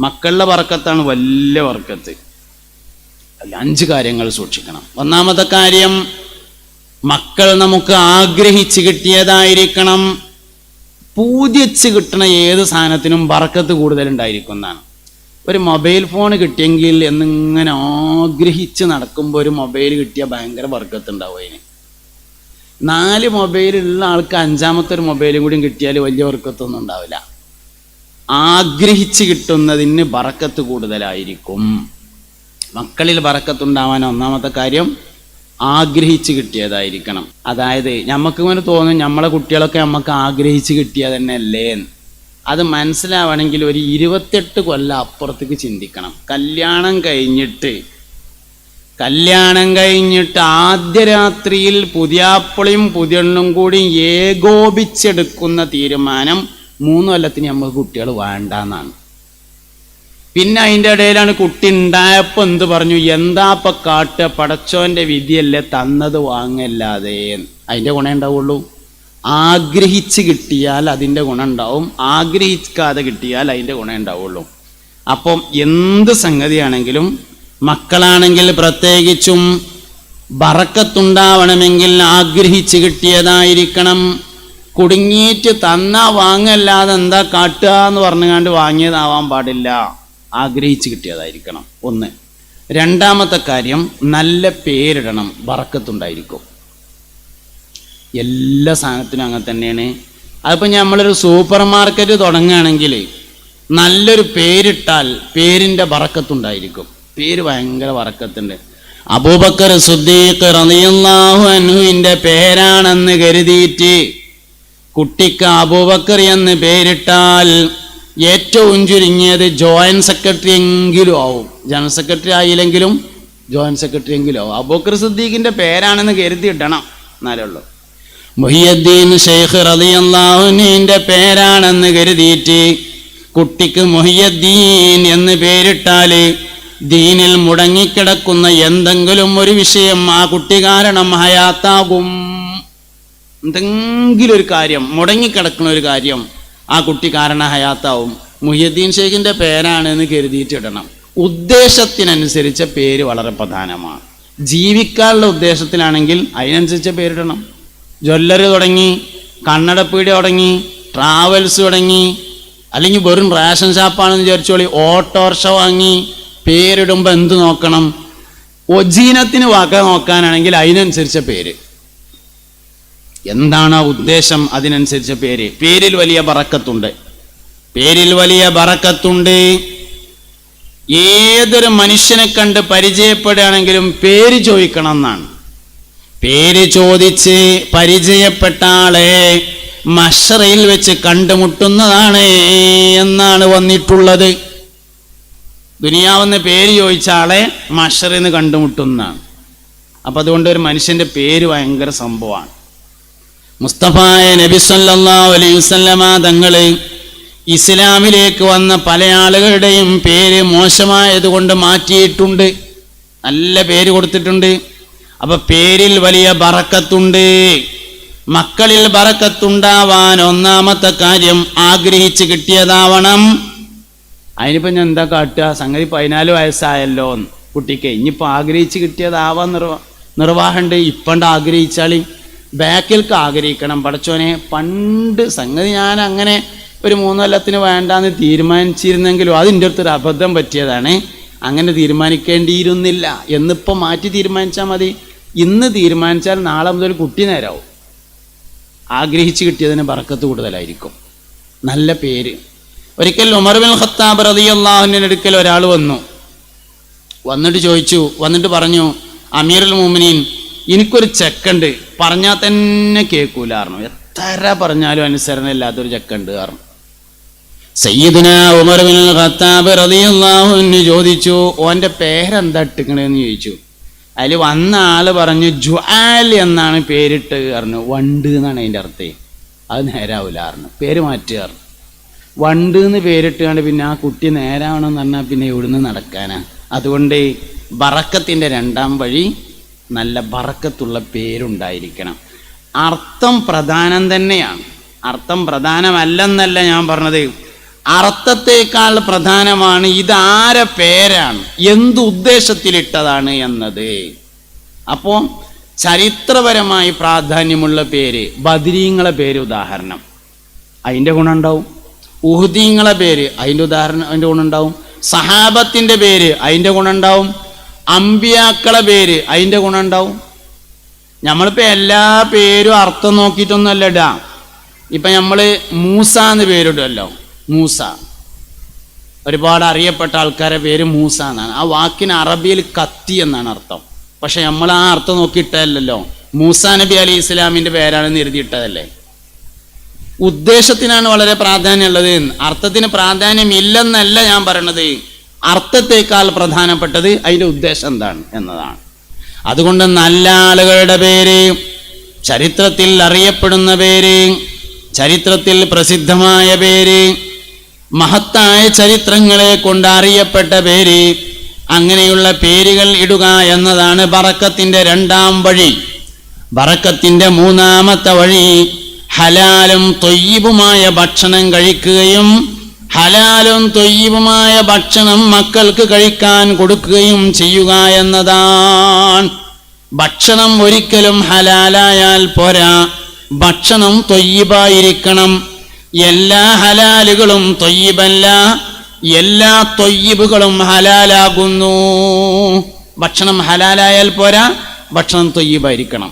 മക്കളുടെ ബർക്കത്താണ് വലിയ ബർക്കത്ത്. 5 കാര്യങ്ങൾ സൂക്ഷിക്കണം. ഒന്നാമത്തെ കാര്യം, മക്കൾ നമുക്ക് ആഗ്രഹിച്ച് കിട്ടിയതായിരിക്കണം. പൂജിച്ച് കിട്ടണ ഏത് സാധനത്തിനും ബർക്കത്ത് കൂടുതലുണ്ടായിരിക്കും എന്നാണ്. ഒരു മൊബൈൽ ഫോൺ കിട്ടിയെങ്കിൽ എന്നിങ്ങനെ ആഗ്രഹിച്ച് നടക്കുമ്പോൾ ഒരു മൊബൈൽ കിട്ടിയാൽ ഭയങ്കര ബർക്കത്ത് ഉണ്ടാവും. അതിന് 4 മൊബൈലുള്ള ആൾക്ക് 5ാമത്തെ ഒരു മൊബൈലും കൂടി കിട്ടിയാൽ വലിയ ബർക്കത്തൊന്നും ഉണ്ടാവില്ല. ആഗ്രഹിച്ച് കിട്ടുന്നതിന് ബർക്കത്ത് കൂടുതലായിരിക്കും. മക്കളിൽ ബർക്കത്തുണ്ടാവാൻ ഒന്നാമത്തെ കാര്യം ആഗ്രഹിച്ച് കിട്ടിയതായിരിക്കണം. അതായത് നമുക്കിങ്ങനെ തോന്നും നമ്മളെ കുട്ടികളൊക്കെ നമുക്ക് ആഗ്രഹിച്ച് കിട്ടിയത് തന്നെ അല്ലേ. അത് മനസ്സിലാവണമെങ്കിൽ ഒരു 28 കൊല്ലം അപ്പുറത്തേക്ക് ചിന്തിക്കണം. കല്യാണം കഴിഞ്ഞിട്ട് ആദ്യ രാത്രിയിൽ പുതിയാപ്പിളയും പുതിയണ്ണും കൂടി ഏകോപിച്ചെടുക്കുന്ന തീരുമാനം 3 കൊല്ലത്തിന് നമുക്ക് കുട്ടികൾ വേണ്ടെന്നാണ്. പിന്നെ അതിൻ്റെ ഇടയിലാണ് കുട്ടി ഉണ്ടായപ്പോൾ എന്ത് പറഞ്ഞു, എന്താപ്പ കാട്ടുക, പടച്ചോൻ്റെ വിധിയല്ലേ, തന്നത് വാങ്ങല്ലാതെ. അതിൻ്റെ ഗുണം ഉണ്ടാവുള്ളൂ. ആഗ്രഹിച്ച് കിട്ടിയാൽ അതിൻ്റെ ഗുണം ഉണ്ടാവും, ആഗ്രഹിക്കാതെ കിട്ടിയാൽ അതിൻ്റെ ഗുണം ഉണ്ടാവുള്ളൂ. അപ്പം എന്ത് സംഗതിയാണെങ്കിലും മക്കളാണെങ്കിൽ പ്രത്യേകിച്ചും ബറക്കത്തുണ്ടാവണമെങ്കിൽ ആഗ്രഹിച്ച് കിട്ടിയതായിരിക്കണം. കുടുങ്ങിയിട്ട് തന്നാ വാങ്ങല്ലാതെ എന്താ കാട്ടുക എന്ന് പറഞ്ഞുകൊണ്ട് വാങ്ങിയതാവാൻ പാടില്ല. ആഗ്രഹിച്ച് കിട്ടിയതായിരിക്കണം. 1. രണ്ടാമത്തെ കാര്യം, നല്ല പേരിടണം, ബറക്കത്തുണ്ടായിരിക്കും. എല്ലാ സാധനത്തിനും അങ്ങനെ തന്നെയാണ്. അതിപ്പോൾ നമ്മളൊരു സൂപ്പർ മാർക്കറ്റ് തുടങ്ങുകയാണെങ്കിൽ നല്ലൊരു പേരിട്ടാൽ പേരിൻ്റെ ബറക്കത്തുണ്ടായിരിക്കും. പേര് ഭയങ്കര ബറക്കത്തുണ്ട്. അബൂബക്കർ സിദ്ദീഖ് റളിയല്ലാഹു അൻഹുവിൻ്റെ പേരാണെന്ന് കരുതിയിട്ട് കുട്ടിക്ക് അബൂബക്കർ എന്ന് പേരിട്ടാൽ ഏറ്റവും ചുരുങ്ങിയത് ജോയിന്റ് സെക്രട്ടറി എങ്കിലും ആവും. ജനറൽ സെക്രട്ടറി ആയില്ലെങ്കിലും ജോയിന്റ് സെക്രട്ടറി എങ്കിലും ആവും. അബൂബക്കർ സിദ്ദീഖിൻ്റെ പേരാണെന്ന് കരുതി ഇടണം, എന്നാലേ ഉള്ളൂ. മുഹിയുദ്ദീൻ ഷെയ്ഖ് റളിയല്ലാഹു അൻഹുവിൻ്റെ പേരാണെന്ന് കരുതിയിട്ട് കുട്ടിക്ക് മുഹിയുദ്ദീൻ എന്ന് പേരിട്ടാൽ ദീനിൽ മുടങ്ങിക്കിടക്കുന്ന എന്തെങ്കിലും ഒരു വിഷയം ആ കുട്ടി കാരണം ഹയാത്താകും. എന്തെങ്കിലും ഒരു കാര്യം, മുടങ്ങിക്കിടക്കുന്ന ഒരു കാര്യം ആ കുട്ടി കാരണം ഹയാത്താവും. മുഹിയുദ്ദീൻ ഷെയ്ഖിൻ്റെ പേരാണെന്ന് കരുതിയിട്ടിടണം. ഉദ്ദേശത്തിനനുസരിച്ച പേര് വളരെ പ്രധാനമാണ്. ജീവിക്കാനുള്ള ഉദ്ദേശത്തിലാണെങ്കിൽ അതിനനുസരിച്ച പേരിടണം. ജ്വല്ലറി തുടങ്ങി, കണ്ണടപ്പീടി തുടങ്ങി, ട്രാവൽസ് തുടങ്ങി, അല്ലെങ്കിൽ വെറും റേഷൻ ഷാപ്പാണെന്ന് വിചാരിച്ചോളി, ഓട്ടോറിക്ഷ വാങ്ങി, പേരിടുമ്പോൾ എന്ത് നോക്കണം? ഒജീനത്തിന് വാക്ക നോക്കാനാണെങ്കിൽ അതിനനുസരിച്ച പേര്. എന്താണ് ഉദ്ദേശം, അതിനനുസരിച്ച പേര്. പേരിൽ വലിയ ബറക്കത്തുണ്ട്. ഏതൊരു മനുഷ്യനെ കണ്ട് പരിചയപ്പെടുകയാണെങ്കിലും പേര് ചോദിക്കണം എന്നാണ്. പേര് ചോദിച്ച് പരിചയപ്പെട്ട ആളെ മഹ്ശറിൽ വെച്ച് കണ്ടുമുട്ടുന്നതാണ് എന്നാണ് വന്നിട്ടുള്ളത്. ദുനിയാവെന്ന് പേര് ചോദിച്ച ആളെ മഹ്ശറിൽ നിന്ന് കണ്ടുമുട്ടുന്നതാണ്. അപ്പം അതുകൊണ്ട് ഒരു മനുഷ്യൻ്റെ പേര് ഭയങ്കര സംഭവമാണ്. മുസ്തഫായ നബി സല്ലല്ലാഹു അലൈഹി വസല്ലമ തങ്ങൾ ഇസ്ലാമിലേക്ക് വന്ന പല ആളുകളുടെയും പേര് മോശമായതുകൊണ്ട് മാറ്റിയിട്ടുണ്ട്, നല്ല പേര് കൊടുത്തിട്ടുണ്ട്. അപ്പൊ പേരിൽ വലിയ ബറക്കത്തുണ്ട്. മക്കളിൽ ബറക്കത്തുണ്ടാവാൻ ഒന്നാമത്തെ കാര്യം ആഗ്രഹിച്ച് കിട്ടിയതാവണം. അതിനിപ്പോൾ ഞാൻ എന്താ കാട്ടുക, സംഗതി 14 വയസ്സായല്ലോ കുട്ടിക്ക്, ഇനിയിപ്പോൾ ആഗ്രഹിച്ച് കിട്ടിയതാവാൻ നിർവാഹമുണ്ട്. ഇപ്പണ്ട് ആഗ്രഹിച്ചാൽ ബാക്കിൽക്ക് ആഗ്രഹിക്കണം. പടച്ചോനെ, പണ്ട് സംഗതി ഞാൻ അങ്ങനെ ഒരു 3 കൊല്ലത്തിന് വേണ്ടാന്ന് തീരുമാനിച്ചിരുന്നെങ്കിലും അതിൻ്റെ അടുത്തൊരു അബദ്ധം പറ്റിയതാണ്, അങ്ങനെ തീരുമാനിക്കേണ്ടിയിരുന്നില്ല എന്നിപ്പോൾ മാറ്റി തീരുമാനിച്ചാൽ മതി. ഇന്ന് തീരുമാനിച്ചാൽ നാളെ മുതൽ കുട്ടി നേരാവും. ആഗ്രഹിച്ച് കിട്ടിയതിന് ബറക്കത്ത് കൂടുതലായിരിക്കും. നല്ല പേര്. ഒരിക്കൽ ഉമർ ബിൻ ഖത്താബ് റളിയല്ലാഹു അൻഹുവിന്റെ അടുക്കൽ ഒരാൾ വന്നിട്ട് പറഞ്ഞു, അമീറുൽ മുഅ്മിനീൻ, എനിക്കൊരു ചെക്കുണ്ട്, പറഞ്ഞാൽ തന്നെ കേൾക്കൂലായിരുന്നു, എത്ര പറഞ്ഞാലും അനുസരണ ഇല്ലാത്തൊരു ചെക്കുണ്ട് കാരണം. സയ്യിദുനാ ഉമർ ബിൻ ഖത്താബ് റളിയല്ലാഹു അൻഹു ചോദിച്ചു, ഓൻ്റെ പേരെന്താ ഇട്ടിക്കണേന്ന് ചോദിച്ചു. അതിൽ വന്ന ആള് പറഞ്ഞു, ജുആൽ എന്നാണ് പേരിട്ട് പറഞ്ഞു. വണ്ട് എന്നാണ് അതിൻ്റെ അർത്ഥം. അത് നേരാവില്ല പറഞ്ഞു, പേര് മാറ്റുക. വണ്ട് എന്ന് പേരിട്ടുകൊണ്ട് പിന്നെ ആ കുട്ടി നേരാവണമെന്ന് പറഞ്ഞാൽ പിന്നെ എവിടുന്ന് നടക്കാനാ? അതുകൊണ്ട് ബറക്കത്തിൻ്റെ 2ാം വഴി നല്ല ബറക്കത്തുള്ള പേരുണ്ടായിരിക്കണം. അർത്ഥം പ്രധാനം തന്നെയാണ്. അർത്ഥം പ്രധാനമല്ലെന്നല്ല ഞാൻ പറഞ്ഞത്, അർത്ഥത്തേക്കാൾ പ്രധാനമാണ് ഇതാരെ പേരാണ്, എന്ത് ഉദ്ദേശത്തിലിട്ടതാണ് എന്നത്. അപ്പോൾ ചരിത്രപരമായി പ്രാധാന്യമുള്ള പേര്, ബദരീങ്ങളെ പേര് ഉദാഹരണം, അതിൻ്റെ ഗുണമുണ്ടാവും. ഉഹുദീങ്ങളെ പേര്, അതിൻ്റെ ഗുണമുണ്ടാവും. സഹാബത്തിൻ്റെ പേര്, അതിൻ്റെ ഗുണമുണ്ടാവും. അമ്പിയാക്കളെ പേര്, അതിൻ്റെ ഗുണമുണ്ടാവും. നമ്മളിപ്പോൾ എല്ലാ പേരും അർത്ഥം നോക്കിയിട്ടൊന്നുമല്ല ഇടാം. ഇപ്പം നമ്മൾ മൂസ എന്ന് പേരിടുമല്ലോ, മൂസ, ഒരുപാട് അറിയപ്പെട്ട ആൾക്കാരുടെ പേര് മൂസ എന്നാണ്. ആ വാക്കിന് അറബിയിൽ കത്തി എന്നാണ് അർത്ഥം. പക്ഷെ നമ്മൾ ആ അർത്ഥം നോക്കിയിട്ടല്ലോ, മൂസ നബി അലൈഹി ഇസ്ലാമിൻ്റെ പേരാണെന്ന് എഴുതിയിട്ടതല്ലേ. ഉദ്ദേശത്തിനാണ് വളരെ പ്രാധാന്യമുള്ളത്, അർത്ഥത്തിന് പ്രാധാന്യം ഇല്ലെന്നല്ല ഞാൻ പറയണത്. അർത്ഥത്തേക്കാൾ പ്രധാനപ്പെട്ടത് അതിൻ്റെ ഉദ്ദേശം എന്താണ് എന്നതാണ്. അതുകൊണ്ട് നല്ല ആളുകളുടെ പേര്, ചരിത്രത്തിൽ അറിയപ്പെടുന്ന പേര്, ചരിത്രത്തിൽ പ്രസിദ്ധമായ പേര്, മഹത്തായ ചരിത്രങ്ങളെ കൊണ്ട് അറിയപ്പെട്ട പേര്, അങ്ങനെയുള്ള പേരുകൾ ഇടുക എന്നതാണ് ബറക്കത്തിന്റെ രണ്ടാം വഴി. ബറക്കത്തിന്റെ മൂന്നാമത്തെ വഴി ഹലാലും തൊയ്യിബുമായ ഭക്ഷണം കഴിക്കുകയും ഹലാലും തൊയ്യിബുമായ ഭക്ഷണം മക്കൾക്ക് കഴിക്കാൻ കൊടുക്കുകയും ചെയ്യുക എന്നതാണ്. ഭക്ഷണം ഒരിക്കലും ഹലാലായാൽ പോരാ, ഭക്ഷണം തൊയ്യിബായിരിക്കണം. എല്ലാ ഹലാലുകളും തൊയ്യിബല്ല, എല്ലാ തൊയ്യിബുകളും ഹലാലാകുന്നു. ഭക്ഷണം ഹലാലായാൽ പോരാ, ഭക്ഷണം തൊയ്യിബായിരിക്കണം.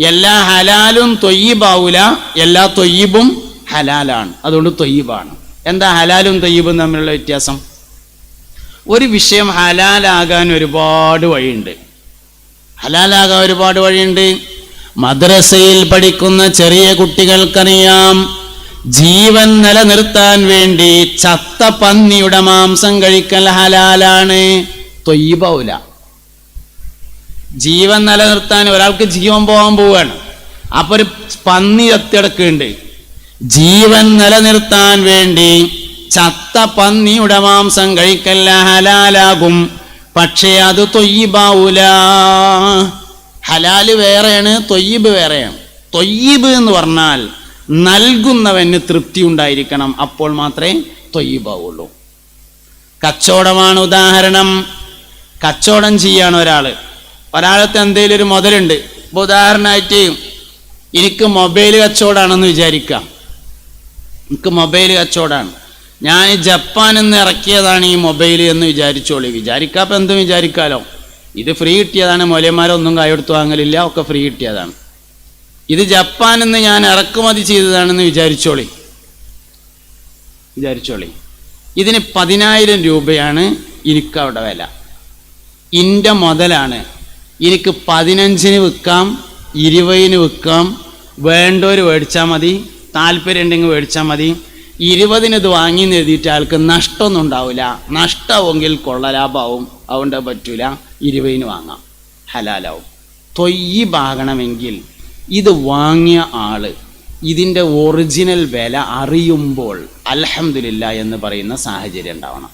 എല്ലാ ഹലാലും തൊയ്യിബാവൂല, എല്ലാ തൊയ്യിബും ഹലാലാണ്. അതുകൊണ്ട് തൊയ്യിബാണ്. എന്താ ഹലാലും തൊയ്യിബും തമ്മിലുള്ള വ്യത്യാസം? ഒരു വിഷയം ഹലാലാകാൻ ഒരുപാട് വഴിയുണ്ട്. ഹലാലാകാൻ ഒരുപാട് വഴിയുണ്ട്. മദ്രസയിൽ പഠിക്കുന്ന ചെറിയ കുട്ടികൾക്കറിയാം, ജീവൻ നിലനിർത്താൻ വേണ്ടി ചത്ത പന്നിയുടെ മാംസം കഴിക്കൽ ഹലാലാണ്, തൊയ്യിബാവൂല. ജീവൻ നിലനിർത്താൻ ഒരാൾക്ക് ജീവൻ പോകാൻ പോവുകയാണ്, അപ്പൊ ഒരു പന്നി ചത്തിടക്കുന്നുണ്ട്. ജീവൻ നിലനിർത്താൻ വേണ്ടി ചത്ത പന്നിയുടെ മാംസം കഴിക്കൽ ഹലാലാകും, പക്ഷേ അത് തൊയ്യിബാവൂല. ഹലാല് വേറെയാണ്, തൊയ്യിബ് വേറെയാണ്. തൊയ്യിബ് എന്ന് പറഞ്ഞാൽ നൽകുന്നവന് തൃപ്തി ഉണ്ടായിരിക്കണം, അപ്പോൾ മാത്രമേ തൊയ്യിബാവുള്ളൂ. കച്ചവടമാണ് ഉദാഹരണം. കച്ചവടം ചെയ്യാണ് ഒരാളത്തെ എന്തെങ്കിലും ഒരു മുതലുണ്ട്. ഇപ്പൊ ഉദാഹരണമായിട്ട് എനിക്ക് മൊബൈൽ കച്ചവടമാണെന്ന് വിചാരിക്കാം. എനിക്ക് മൊബൈൽ കച്ചവടമാണ്, ഞാൻ ജപ്പാനിൽ നിന്ന് ഇറക്കിയതാണ് ഈ മൊബൈൽ എന്ന് വിചാരിച്ചോളി. വിചാരിക്കാപ്പം എന്തും വിചാരിക്കാലോ. ഇത് ഫ്രീ കിട്ടിയതാണ്, മൂലയന്മാരൊന്നും കൈയെടുത്ത് വാങ്ങലില്ല, ഒക്കെ ഫ്രീ കിട്ടിയതാണ്. ഇത് ജപ്പാനിൽ നിന്ന് ഞാൻ ഇറക്കുമതി ചെയ്തതാണെന്ന് വിചാരിച്ചോളി. ഇതിന് 10,000 രൂപയാണ് എനിക്കവിടെ വില. ഇൻ്റെ മുതലാണ്. എനിക്ക് 15-ന് വിൽക്കാം, 20-ന് വിൽക്കാം. വേണ്ടവർ മേടിച്ചാൽ മതി, താല്പര്യം ഉണ്ടെങ്കിൽ മേടിച്ചാൽ മതി. 20-ന് ഇത് വാങ്ങി എഴുതിയിട്ട് ആൾക്ക് നഷ്ടമൊന്നും ഉണ്ടാവില്ല. നഷ്ടമാവുമെങ്കിൽ കൊള്ളലാഭാവും, അതുകൊണ്ട് പറ്റൂല. 20-ന് വാങ്ങാം, ഹലാലാവും. തൊയ്യിബാകണമെങ്കിൽ ഇത് വാങ്ങിയ ആള് ഇതിൻ്റെ ഒറിജിനൽ വില അറിയുമ്പോൾ അൽഹംദുലില്ലാ എന്ന് പറയുന്ന സാഹചര്യം ഉണ്ടാവണം.